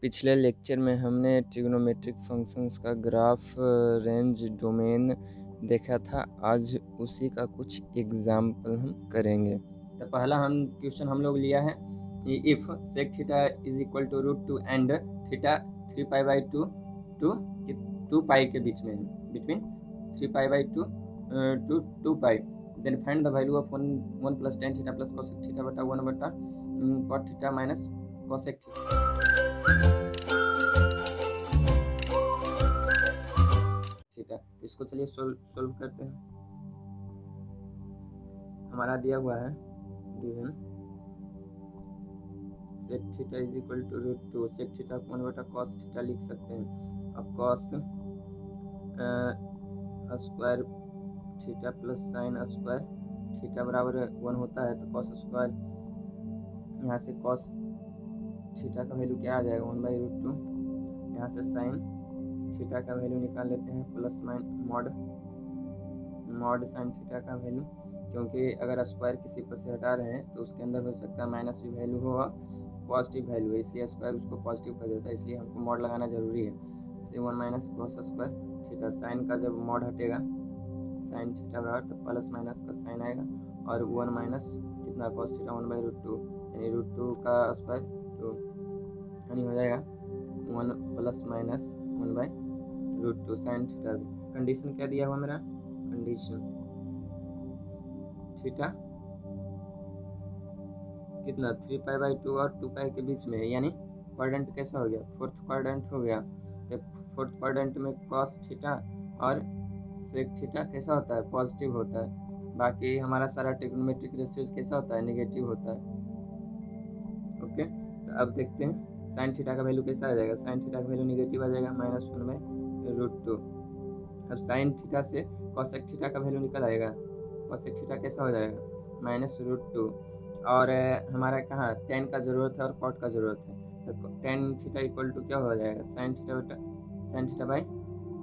पिछले लेक्चर में हमने ट्रिग्नोमेट्रिक फंक्शंस का ग्राफ, रेंज, डोमेन देखा था। आज उसी का कुछ एग्जाम्पल हम करेंगे। तो पहला क्वेश्चन हम लोग लिया है, if sec theta is equal to √2 and theta 3π/2 two pi के बीच में है, between 3π/2 to 2π, then find the value of 1 + tan theta + cosec theta बटा 1 बटा cot theta minus cosec theta. ठीक है, तो इसको चलिए सोल्व करते हैं। हमारा दिया हुआ है given sec theta is equal to √2, sec theta को 1 बटा cos थीटा लिख सकते हैं। अब cos square theta plus sine square theta बराबर 1 होता है, तो cos स्क्वायर, यहाँ से cos थीटा का वैल्यू क्या आ जाएगा 1/√2, यहाँ से साइन थीटा का वैल्यू निकाल लेते हैं प्लस मॉड साइन थीटा का वैल्यू, क्योंकि अगर स्क्वायर किसी पर से हटा रहे हैं तो उसके अंदर हो सकता है माइनस भी वैल्यू हो और पॉजिटिव वैल्यू है, इसलिए स्क्वायर उसको पॉजिटिव कर देता है, इसलिए हमको मॉड लगाना जरूरी है। इसलिए 1 - cos स्क्वायर थीटा, साइन का जब मॉड हटेगा साइन थीटा बराबर तो प्लस माइनस का साइन आएगा, और 1 - कितना cos थीटा 1/√2, यानी √2 का स्क्वायर, तो यानी हो जाएगा 1 ± 1/√2 साइन थीटा। कंडीशन क्या दिया हुआ मेरा, कंडीशन थीटा कितना 3π/2 और 2π के बीच में है, यानी क्वाड्रेंट कैसा हो गया, फोर्थ क्वाड्रेंट हो गया। तो फोर्थ क्वाड्रेंट में cos थीटा और sec थीटा कैसा होता है, पॉजिटिव होता है। बाकी हमारा सारा ट्रिग्नोमेट्रिक रेशियोज कैसा होता है, नेगेटिव होता है। ओके, तो अब देखते हैं साइन थीटा का वैल्यू कैसा आ जाएगा। साइन थीटा का वैल्यू नेगेटिव आ जाएगा -1/√2। अब साइन थीटा से cosec थीटा का वैल्यू निकल आएगा, cosec थीटा कैसा हो जाएगा -√2। और हमारा कहाँ tan का जरूरत है और cot का जरूरत है, तो tan थीटा इक्वल टू क्या हो जाएगा, sine theta by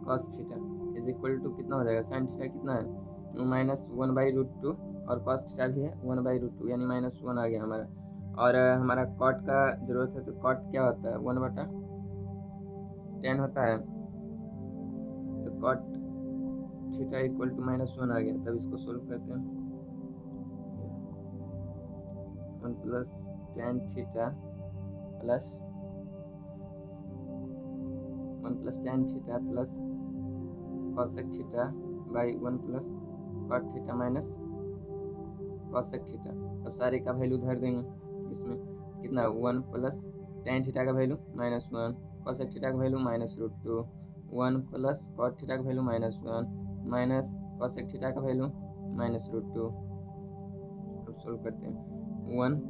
cos theta is equal to कितना हो जाएगा, साइन थीटा कितना है -1/√2 और cos थीटा भी है 1/√2, यानी -1 आ गया हमारा। और हमारा cot का जरूरत है, तो cot क्या होता है 1/tan होता है, तो cot थीटा इक्वल टू -1 आ गया। तब इसको सोल्व करते हैं, 1 + tan theta plus 1 + tan theta plus cosec theta by 1 + cot theta minus cosec theta. अब सारे का वैल्यू धर देंगे इसमें, कितना 1 + tan थीटा का वैल्यू -1, cosec थीटा का वैल्यू -√2, 1 + cot थीटा का वैल्यू -1 माइनस cosec थीटा का वैल्यू -√2। अब सोल्व करते हैं, 1 +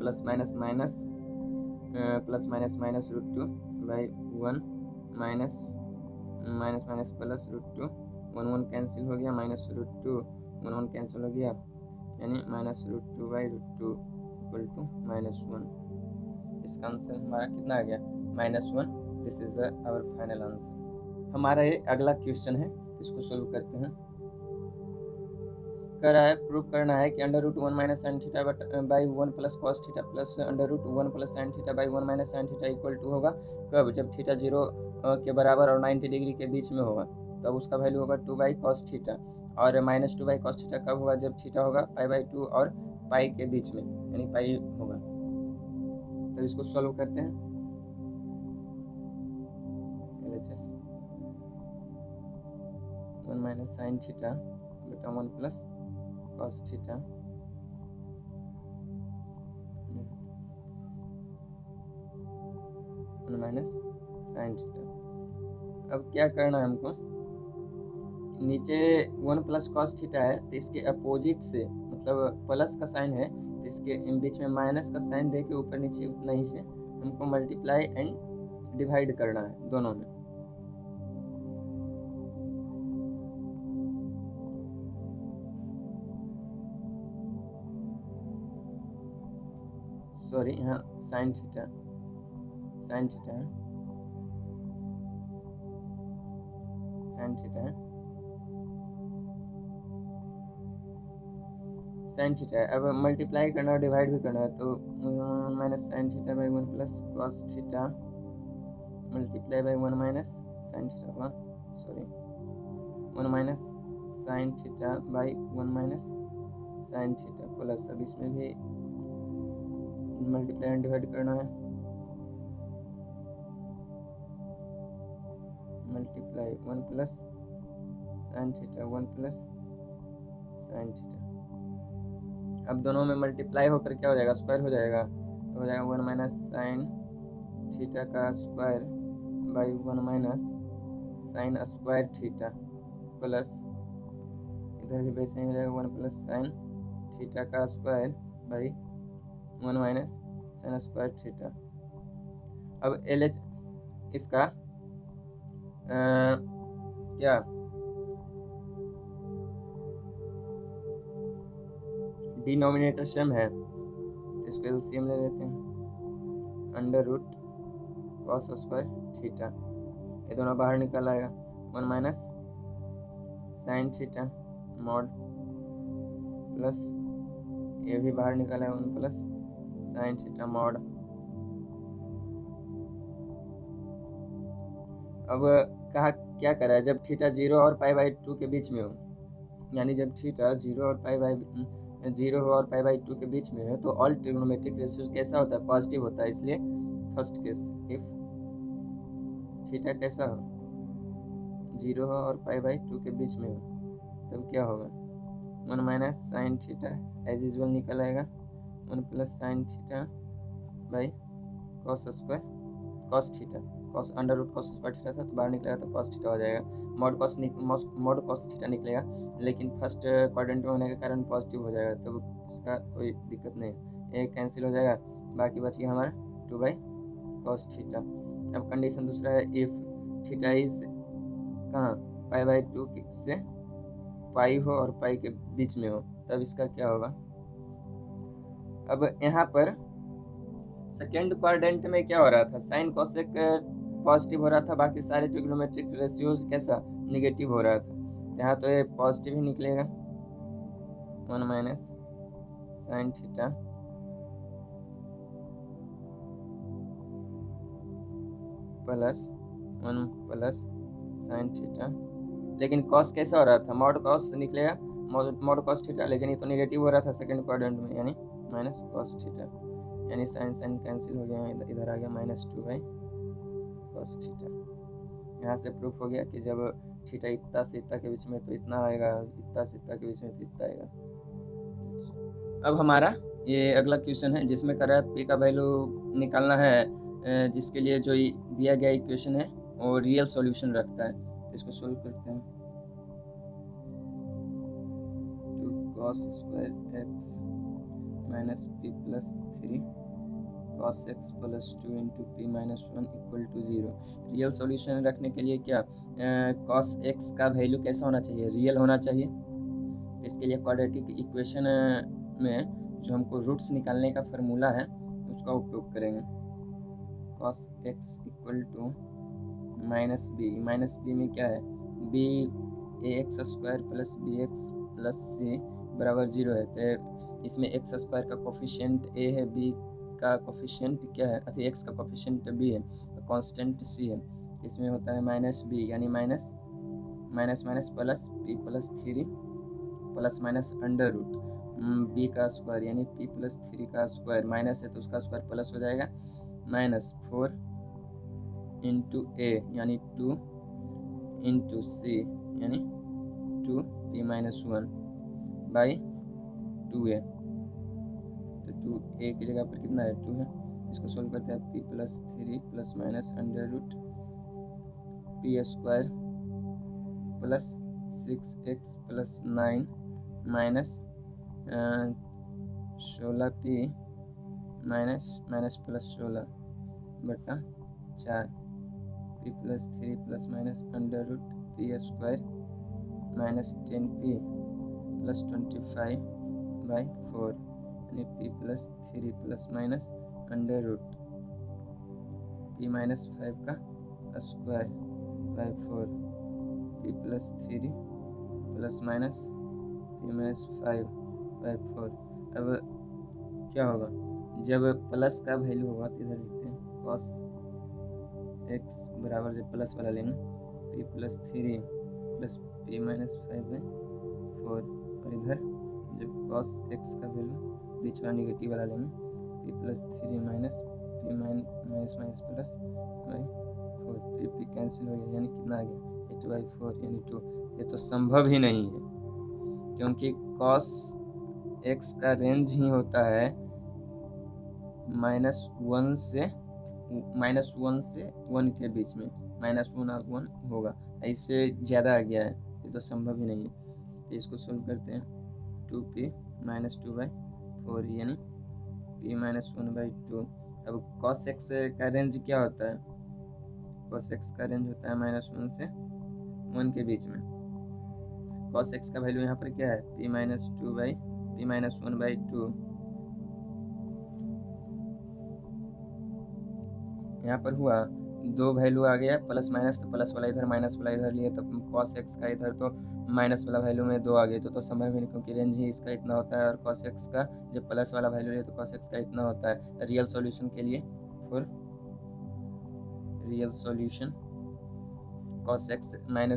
-√2 बाई 1 माइनस प्लस √2, 1 1 कैंसिल हो गया, -√2 1 1 कैंसिल हो गया, यानी -√2/√2 इक्वल टू -1। इसका आंसर हमारा कितना आ गया -1। This is our final answer. हमारा ये अगला क्वेश्चन है, इसको सोल्व करते हैं। कह रहा है प्रूव करना है कि √1 - sin theta by 1 + cos theta plus √1 + sin theta by 1 - sin theta equal to होगा कब, जब थीटा 0 के बराबर और 90 डिग्री के बीच में होगा, तब उसका वैल्यू होगा 2/cos थीटा। और -2/cos थीटा कब होगा, जब थीटा होगा π/2 और पाई के बीच में, यानी पाई होगा। तो इसको सॉल्व करते हैं। LHS 1 - sin थीटा बटा 1 + cos थीटा -sin थीटा। अब क्या करना है हमको, नीचे 1 + cos थीटा है, तो इसके अपोजिट से, मतलब प्लस का साइन है, तो इसके बीच में माइनस का साइन दे के ऊपर नीचे उतना ही से हमको मल्टीप्लाई एंड डिवाइड करना है दोनों में। सॉरी, यहाँ साइन थीटा है, साइन थीटा है, साइन थीटा है। अब मल्टीप्लाई करना और डिवाइड भी करना है, तो -sin theta by 1 + cos theta multiply by 1 minus sine theta हुआ, sorry 1 minus sine theta by 1 minus sine theta plus, अब इसमें भी मल्टीप्लाई एंड डिवाइड करना है, multiply 1 plus sine theta 1 plus sine theta. अब दोनों में मल्टीप्लाई होकर क्या हो जाएगा, स्क्वायर हो जाएगा, तो हो जाएगा 1 माइनस साइन थीटा का square by 1 minus sine square theta plus, इधर भी वैसे ही हो जाएगा 1 प्लस साइन थीटा का square by 1 minus sine square theta. अब एल एच इसका क्या डिनोमिनेटर सेम है, तो इसको एलसीएम ले लेते हैं, under root cos square theta, ये दोनों बाहर निकल आएगा, 1 minus sine theta mod plus ये भी बाहर निकल आएगा 1 प्लस साइन थीटा मॉड। अब कहा क्या करा है, जब थीटा 0 और पाई बाई 2 के बीच में हो, यानी जब थीटा 0 और पाई बाई 0 हो और पाई बाई 2 के बीच में है, तो ऑल ट्रिग्नोमेट्रिक रेशियो कैसा होता है, पॉजिटिव होता है। इसलिए फर्स्ट केस इफ थीटा कैसा हो, 0 हो और पाई बाई 2 के बीच में हो, तब क्या होगा, 1 minus sine theta as usual निकल आएगा, 1 plus sine theta by cos square cos theta, cos under root cos square theta था तो बाहर निकलेगा तो कॉस थीटा हो जाएगा, मॉड कॉस थीटा निकलेगा, लेकिन फर्स्ट क्वाड्रेंट में होने के कारण पॉजिटिव हो जाएगा, तो इसका कोई दिक्कत नहीं, एक कैंसिल हो जाएगा, बाकी बच गया हमारा 2 बाई कॉस थीटा। अब कंडीशन दूसरा है, इफ थीटा इज कहाँ, पाई बाई 2 से पाई हो और पाई के बीच में हो, तब इसका क्या होगा। अब यहाँ पर सेकेंड क्वाड्रेंट में क्या हो रहा था, साइन कोसेक पॉजिटिव हो रहा था, बाकी सारे ट्रिग्नोमेट्रिक रेशियोज कैसा निगेटिव हो रहा था, यहाँ तो ये पॉजिटिव ही निकलेगा, 1 minus sine theta plus 1 plus sine theta, लेकिन कॉस कैसा हो रहा था, मॉड कॉस निकलेगा, मॉड कॉस थीटा, लेकिन ये तो निगेटिव हो रहा था सेकेंड क्वाड्रेंट में, यानी माइनस कॉस थीटा, यानी साइन साइन कैंसिल हो गया, इधर आ गया -2 बाई कॉस थीटा। यहाँ से प्रूफ हो गया कि जब थीटा इतना से इतना के बीच में तो इतना आएगा, इतना से इतना के बीच में तो इतना आएगा। अब हमारा ये अगला क्वेश्चन है जिसमें कर रहा है पी का वैल्यू निकालना है, जिसके लिए जो दिया गया इक्वेशन है वो रियल सॉल्यूशन रखता है, तो इसको सोल्व करते हैं, 2 cos square x minus P plus 3 cos x plus 2 into P minus 1 equal to 0। Real solution रखने के लिए क्या, cos x का वैल्यू कैसा होना चाहिए, रियल होना चाहिए, इसके लिए क्वाड्रेटिक इक्वेशन में जो हमको रूट्स निकालने का फार्मूला है उसका उपयोग करेंगे, cos x equal to minus b में क्या है, b a x square plus b x plus c बराबर 0 है, तो इसमें एक्स स्क्वायर का कोफिशिएंट ए है, बी का कोफिशिएंट क्या है, अथी एक्स का कोफिशिएंट बी है, तो कांस्टेंट सी है, इसमें होता है माइनस बी, यानी minus minus minus plus P plus 3 plus minus under root B का स्क्वायर, यानी पी प्लस 3 का स्क्वायर, माइनस है तो उसका स्क्वायर प्लस हो जाएगा, -4 इंटू ए यानी 2 इंटू सी यानी 2 पी माइनस 1 बाई 2a, तो 2a की जगह पर कितना है 2 है, इसको सोल्व करते हैं, P plus 3 plus minus under root P square plus 6x plus 9 minus 16p minus minus plus 16 बटा 4 P plus 3 plus minus under root P square minus 10p plus 25 by 4, यानी P plus 3 plus minus under root P minus 5 का square by 4, P plus 3 plus minus P minus 5 by 4। अब क्या होगा, जब plus का value होगा तो इधर लिखते हैं cos एक्स बराबर जो प्लस वाला लेंगे P plus 3 plus P minus 5/4 और इधर जब कॉस एक्स का वैल्यू बीच वाला निगेटिव वाला लेंगे P plus 3 minus P minus minus plus by 4 P cancel हो गया, यानी कितना आ गया 8/4 यानी 2। ये तो संभव ही नहीं है, क्योंकि कॉस एक्स का रेंज ही होता है -1 से 1 के बीच में, -1 और 1 होगा, इससे ज़्यादा आ गया है, ये तो संभव ही नहीं है। तो इसको सोल्व करते हैं 2p माइनस 2/4 यानी p माइनस 1/2। अब cos x का रेंज क्या होता है, cos x का रेंज होता है -1 से 1 के बीच में। cos x का वैल्यू यहाँ पर क्या है p माइनस 1/2। यहाँ पर हुआ दो वैल्यू आ गया प्लस माइनस, तो प्लस वाला इधर माइनस वाला इधर लिए, तो cos x का इधर तो माइनस वाला वैल्यू में 2 आ गए, तो संभव ही नहीं, क्योंकि रेंज ही इसका इतना होता है, और cos x का जब प्लस वाला वैल्यू लिए तो cos x का इतना होता है। रियल सॉल्यूशन के लिए for real solution cos x -1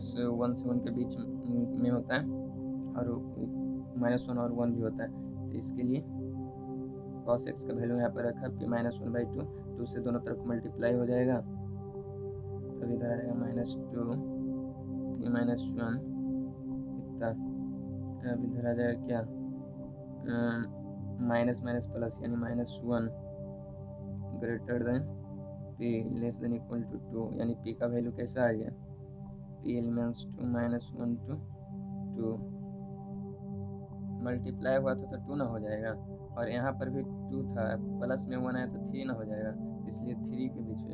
से 1 के बीच में होता है, और -1 और 1 भी होता है। तो इसके लिए cos x का वैल्यू यहाँ पर रखा p माइनस 1/2, 2 से दोनों तरफ मल्टीप्लाई हो जाएगा, तब इधर आ जाएगा -2 p माइनस 1 इतना। अब इधर आ जाएगा क्या माइनस माइनस प्लस यानी -1 greater than p less than equal to 2, यानी p का वैल्यू कैसा आ गया p एलिमेंट्स 2 -1 to 2। मल्टीप्लाई हुआ था तो 2 ना हो जाएगा, और यहाँ पर भी 2 था, प्लस में 1 आया तो 3 ना हो जाएगा, इसलिए 3 के बीच में